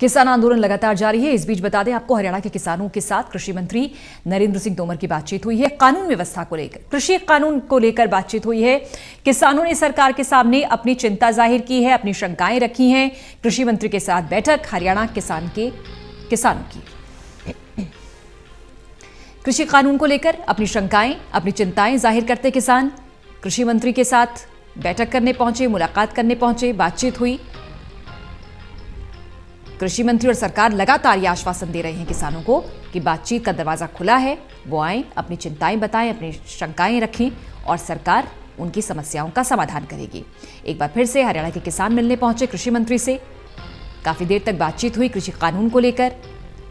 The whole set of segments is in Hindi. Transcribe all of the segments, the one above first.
किसान आंदोलन लगातार जारी है। इस बीच बता दें आपको, हरियाणा के किसानों के साथ कृषि मंत्री नरेंद्र सिंह तोमर की बातचीत हुई है। कानून व्यवस्था को लेकर, कृषि कानून को लेकर बातचीत हुई है। किसानों ने सरकार के सामने अपनी चिंता जाहिर की है, अपनी शंकाएं रखी हैं। कृषि मंत्री के साथ बैठक हरियाणा किसानों की। कृषि कानून को लेकर अपनी शंकाएं, अपनी चिंताएं जाहिर करते किसान कृषि मंत्री के साथ बैठक करने पहुंचे, मुलाकात करने पहुंचे, बातचीत हुई। कृषि मंत्री और सरकार लगातार ये आश्वासन दे रहे हैं किसानों को कि बातचीत का दरवाजा खुला है, वो आएं, अपनी चिंताएं बताएं, अपनी शंकाएं रखें और सरकार उनकी समस्याओं का समाधान करेगी। एक बार फिर से हरियाणा के किसान मिलने पहुंचे कृषि मंत्री से। काफी देर तक बातचीत हुई कृषि कानून को लेकर।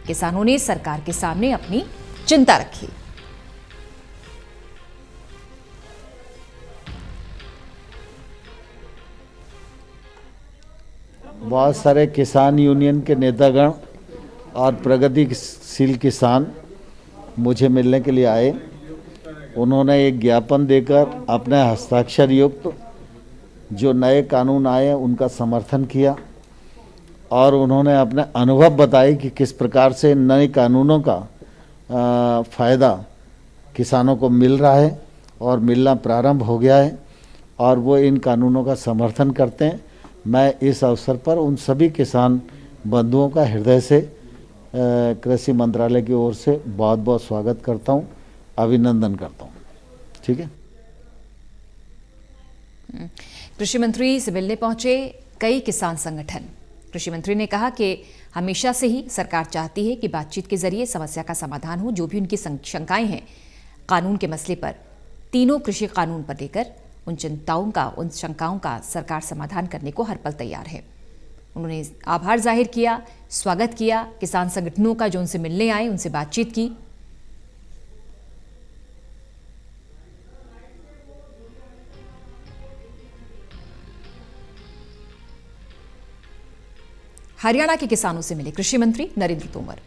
किसानों ने सरकार के सामने अपनी चिंता रखी। बहुत सारे किसान यूनियन के नेतागण और प्रगतिशील किसान मुझे मिलने के लिए आए। उन्होंने एक ज्ञापन देकर अपने हस्ताक्षर युक्त जो नए कानून आए उनका समर्थन किया और उन्होंने अपने अनुभव बताए कि किस प्रकार से नए कानूनों का फ़ायदा किसानों को मिल रहा है और मिलना प्रारंभ हो गया है और वो इन कानूनों का समर्थन करते हैं। मैं इस अवसर पर उन सभी किसान बंधुओं का हृदय से कृषि मंत्रालय की ओर से बहुत बहुत स्वागत करता हूं, अभिनंदन करता हूं। ठीक है। कृषि मंत्री से मिलने पहुंचे कई किसान संगठन। कृषि मंत्री ने कहा कि हमेशा से ही सरकार चाहती है कि बातचीत के जरिए समस्या का समाधान हो। जो भी उनकी शंकाएं हैं कानून के मसले पर, तीनों कृषि कानून पर लेकर उन चिंताओं का, उन शंकाओं का सरकार समाधान करने को हर पल तैयार है। उन्होंने आभार जाहिर किया, स्वागत किया किसान संगठनों का जो उनसे मिलने आए, उनसे बातचीत की। हरियाणा के किसानों से मिले कृषि मंत्री नरेंद्र तोमर।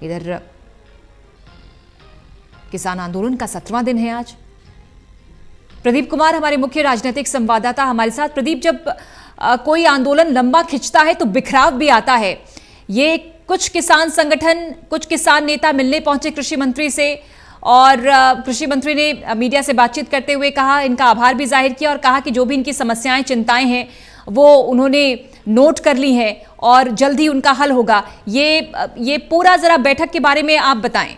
इधर किसान आंदोलन का 17वां दिन है आज। प्रदीप कुमार हमारे मुख्य राजनीतिक संवाददाता हमारे साथ। प्रदीप, जब कोई आंदोलन लंबा खिंचता है तो बिखराव भी आता है। ये कुछ किसान संगठन, कुछ किसान नेता मिलने पहुंचे कृषि मंत्री से और कृषि मंत्री ने मीडिया से बातचीत करते हुए कहा, इनका आभार भी जाहिर किया और कहा कि जो भी इनकी समस्याएं, चिंताएं हैं वो उन्होंने नोट कर ली हैं और जल्द ही उनका हल होगा। ये पूरा जरा बैठक के बारे में आप बताएं।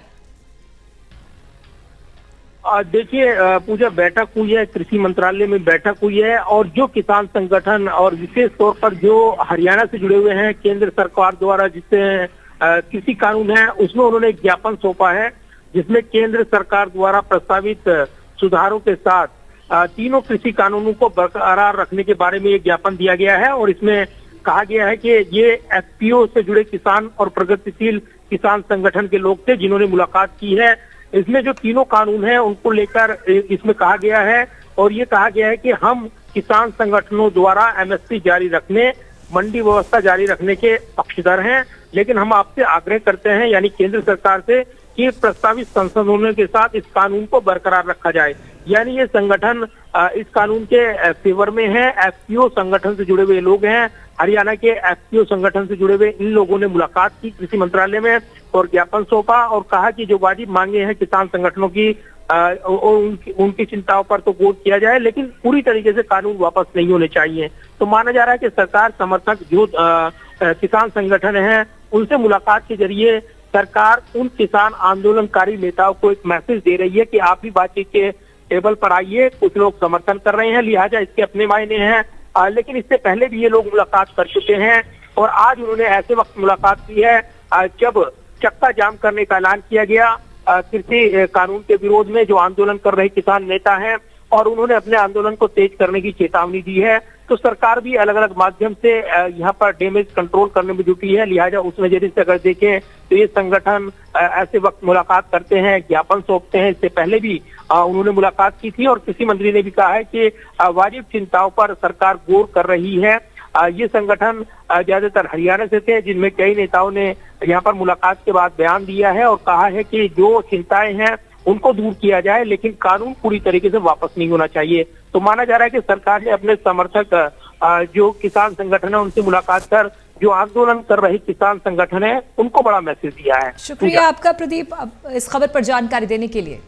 देखिए पूजा, बैठक हुई है, कृषि मंत्रालय में बैठक हुई है और जो किसान संगठन और विशेष तौर पर जो हरियाणा से जुड़े हुए हैं, केंद्र सरकार द्वारा जिससे कृषि कानून है उसमें उन्होंने एक ज्ञापन सौंपा है जिसमें केंद्र सरकार द्वारा प्रस्तावित सुधारों के साथ तीनों कृषि कानूनों को बरकरार रखने के बारे में एक ज्ञापन दिया गया है और इसमें कहा गया है कि ये एफपीओ से जुड़े किसान और प्रगतिशील किसान संगठन के लोग थे जिन्होंने मुलाकात की है। इसमें जो तीनों कानून हैं उनको लेकर इसमें कहा गया है और ये कहा गया है कि हम किसान संगठनों द्वारा एमएसपी जारी रखने, मंडी व्यवस्था जारी रखने के पक्षधर हैं, लेकिन हम आपसे आग्रह करते हैं यानी केंद्र सरकार से कि प्रस्तावित संशोधनों के साथ इस कानून को बरकरार रखा जाए। यानी ये संगठन इस कानून के फेवर में है। एफपीओ संगठन से जुड़े हुए लोग हैं, हरियाणा के एफपीओ संगठन से जुड़े हुए इन लोगों ने मुलाकात की कृषि मंत्रालय में और ज्ञापन सौंपा और कहा कि जो वाजिब मांगे हैं किसान संगठनों की उनकी चिंताओं पर तो गौर किया जाए, लेकिन पूरी तरीके से कानून वापस नहीं होने चाहिए। तो माना जा रहा है कि सरकार समर्थक जो किसान संगठन हैं उनसे मुलाकात के जरिए सरकार उन किसान आंदोलनकारी नेताओं को एक मैसेज दे रही है कि आप भी बातचीत के टेबल पर आइए। कुछ लोग समर्थन कर रहे हैं, लिहाजा इसके अपने मायने हैं, लेकिन इससे पहले भी ये लोग मुलाकात कर चुके हैं और आज उन्होंने ऐसे वक्त मुलाकात की है जब चक्का जाम करने का ऐलान किया गया कृषि कानून के विरोध में जो आंदोलन कर रहे किसान नेता हैं और उन्होंने अपने आंदोलन को तेज करने की चेतावनी दी है। तो सरकार भी अलग अलग माध्यम से यहाँ पर डैमेज कंट्रोल करने में जुटी है, लिहाजा उस नजरिए से अगर देखें तो ये संगठन ऐसे वक्त मुलाकात करते हैं, ज्ञापन सौंपते हैं। इससे पहले भी उन्होंने मुलाकात की थी और कृषि मंत्री ने भी कहा है कि वाजिब चिंताओं पर सरकार गौर कर रही है। ये संगठन ज्यादातर हरियाणा से थे जिनमें कई नेताओं ने यहाँ पर मुलाकात के बाद बयान दिया है और कहा है कि जो चिंताएं हैं उनको दूर किया जाए, लेकिन कानून पूरी तरीके से वापस नहीं होना चाहिए। तो माना जा रहा है कि सरकार ने अपने समर्थक जो किसान संगठन है उनसे मुलाकात कर जो आंदोलन कर रहे किसान संगठन है उनको बड़ा मैसेज दिया है। शुक्रिया आपका प्रदीप इस खबर पर जानकारी देने के लिए।